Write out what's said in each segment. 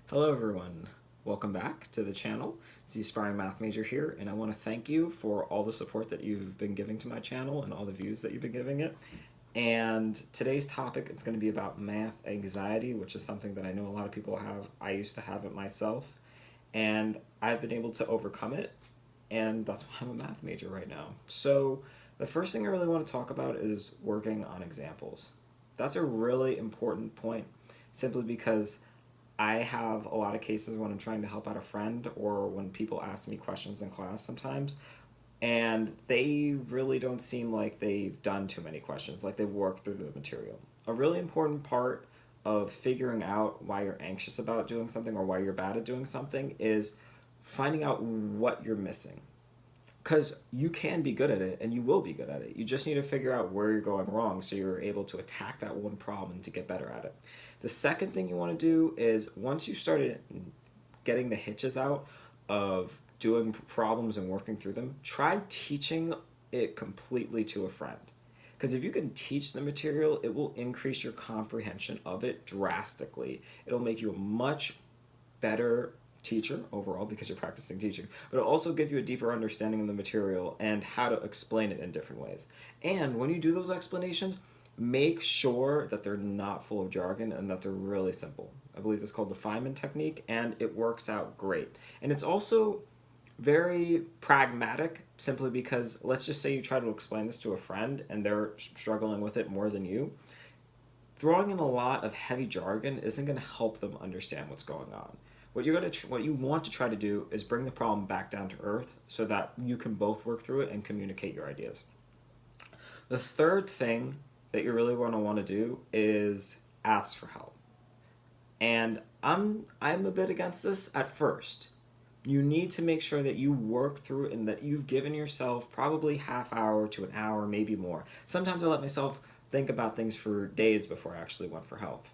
Hello everyone, welcome back to the channel. It's the Aspiring Math Major here, and I want to thank you for all the support that you've been giving to my channel and all the views that you've been giving it. And today's topic is going to be about math anxiety, which is something that I know a lot of people have. I used to have it myself, and I've been able to overcome it, and that's why I'm a math major right now. So the first thing I really want to talk about is working on examples. That's a really important point, simply because I have a lot of cases when I'm trying to help out a friend or when people ask me questions in class sometimes, and they really don't seem like they've done too many questions, like they've worked through the material. A really important part of figuring out why you're anxious about doing something or why you're bad at doing something is finding out what you're missing. Because you can be good at it and you will be good at it. You just need to figure out where you're going wrong so you're able to attack that one problem to get better at it. The second thing you want to do is once you started getting the hitches out of doing problems and working through them, try teaching it completely to a friend. Because if you can teach the material, it will increase your comprehension of it drastically. It'll make you a much better teacher overall because you're practicing teaching, but it'll also give you a deeper understanding of the material and how to explain it in different ways. And when you do those explanations, make sure that they're not full of jargon and that they're really simple. I believe it's called the Feynman technique, and it works out great. And it's also very pragmatic simply because let's just say you try to explain this to a friend and they're struggling with it more than you. Throwing in a lot of heavy jargon isn't going to help them understand what's going on. What you want to try to do is bring the problem back down to earth so that you can both work through it and communicate your ideas. The third thing that you really want to do is ask for help. And I'm a bit against this at first. You need to make sure that you work through it and that you've given yourself probably half hour to an hour, maybe more. Sometimes I let myself think about things for days before I actually went for help.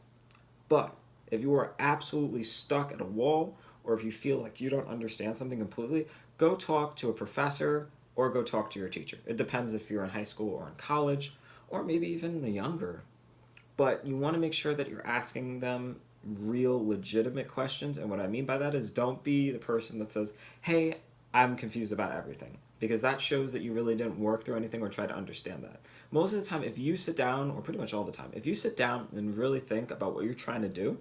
But if you are absolutely stuck at a wall, or if you feel like you don't understand something completely, go talk to a professor or go talk to your teacher. It depends if you're in high school or in college, or maybe even younger. But you want to make sure that you're asking them real legitimate questions. And what I mean by that is don't be the person that says, hey, I'm confused about everything. Because that shows that you really didn't work through anything or try to understand that. Most of the time, if you sit down, or pretty much all the time, if you sit down and really think about what you're trying to do,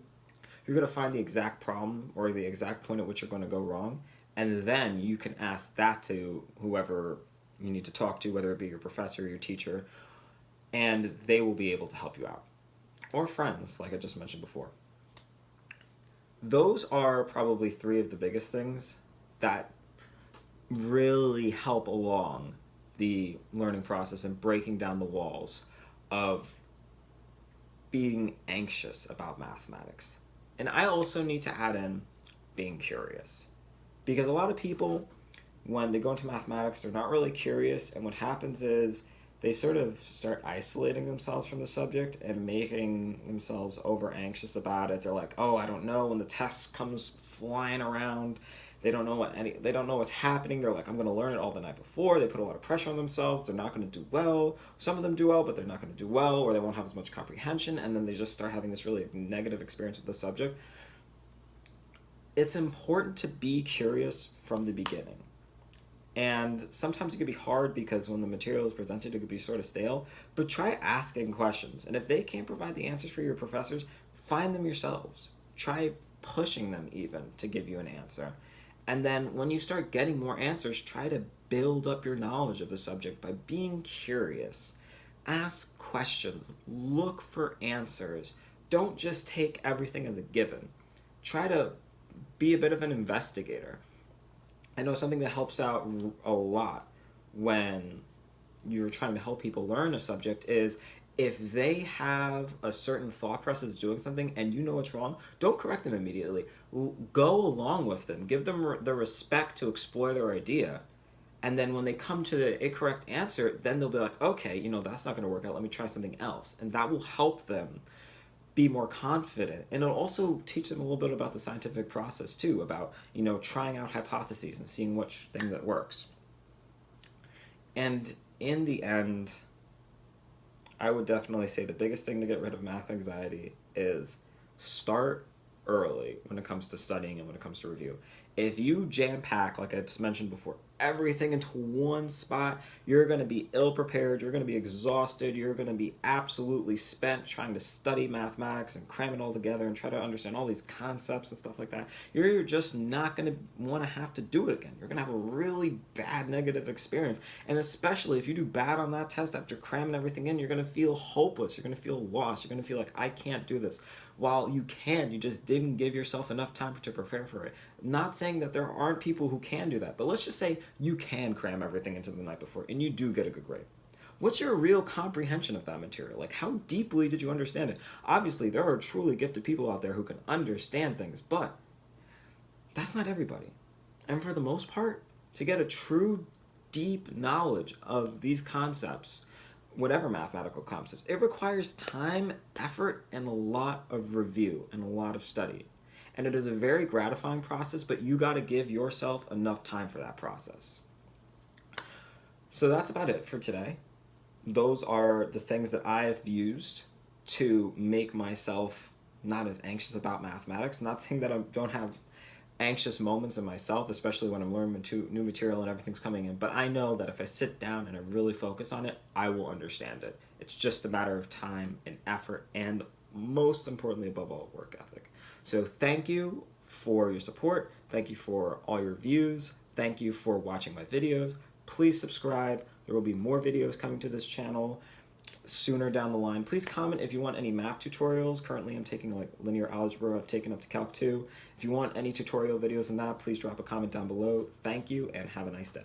you're going to find the exact problem or the exact point at which you're going to go wrong. And then you can ask that to whoever you need to talk to, whether it be your professor or your teacher, and they will be able to help you out. Or friends, like I just mentioned before. Those are probably three of the biggest things that really help along the learning process and breaking down the walls of being anxious about mathematics. And I also need to add in being curious. Because a lot of people, when they go into mathematics, they're not really curious, and what happens is they sort of start isolating themselves from the subject and making themselves over anxious about it. They're like, "Oh, I don't know." When the test comes flying around, they don't know what's happening. They're like, "I'm going to learn it all the night before." They put a lot of pressure on themselves. They're not going to do well. Some of them do well, but they're not going to do well, or they won't have as much comprehension, and then they just start having this really negative experience with the subject. It's important to be curious from the beginning. And sometimes it can be hard because when the material is presented, it could be sort of stale. But try asking questions. And if they can't provide the answers for your professors, find them yourselves. Try pushing them even to give you an answer. And then when you start getting more answers, try to build up your knowledge of the subject by being curious. Ask questions, look for answers. Don't just take everything as a given. Try to be a bit of an investigator. I know something that helps out a lot when you're trying to help people learn a subject is if they have a certain thought process doing something and you know it's wrong, don't correct them immediately. Go along with them. Give them the respect to explore their idea. And then when they come to the incorrect answer, then they'll be like, okay, that's not going to work out. Let me try something else. And that will help them be more confident, and it'll also teach them a little bit about the scientific process too, about trying out hypotheses and seeing which thing that works. And in the end, I would definitely say the biggest thing to get rid of math anxiety is start early when it comes to studying and when it comes to review. If you jam pack, like I mentioned before, everything into one spot, you're going to be ill prepared, you're going to be exhausted, you're going to be absolutely spent trying to study mathematics and cram it all together and try to understand all these concepts and stuff like that. You're just not going to want to have to do it again. You're going to have a really bad negative experience. And especially if you do bad on that test after cramming everything in, you're going to feel hopeless, you're going to feel lost, you're going to feel like, I can't do this. While you can, you just didn't give yourself enough time to prepare for it. Not saying that there aren't people who can do that, but let's just say you can cram everything into the night before and you do get a good grade. What's your real comprehension of that material? Like, how deeply did you understand it? Obviously, there are truly gifted people out there who can understand things, but that's not everybody. And for the most part, to get a true deep knowledge of these concepts, whatever mathematical concepts, it requires time, effort, and a lot of review and a lot of study. And it is a very gratifying process, but you got to give yourself enough time for that process. So that's about it for today. Those are the things that I've used to make myself not as anxious about mathematics. Not saying that I don't have anxious moments in myself, especially when I'm learning new material and everything's coming in. But I know that if I sit down and I really focus on it, I will understand it. It's just a matter of time and effort and, most importantly, above all, work ethic. So thank you for your support. Thank you for all your views. Thank you for watching my videos. Please subscribe. There will be more videos coming to this channel sooner down the line. Please comment if you want any math tutorials. Currently I'm taking like linear algebra. I've taken up to Calc 2. If you want any tutorial videos on that, please drop a comment down below. Thank you and have a nice day.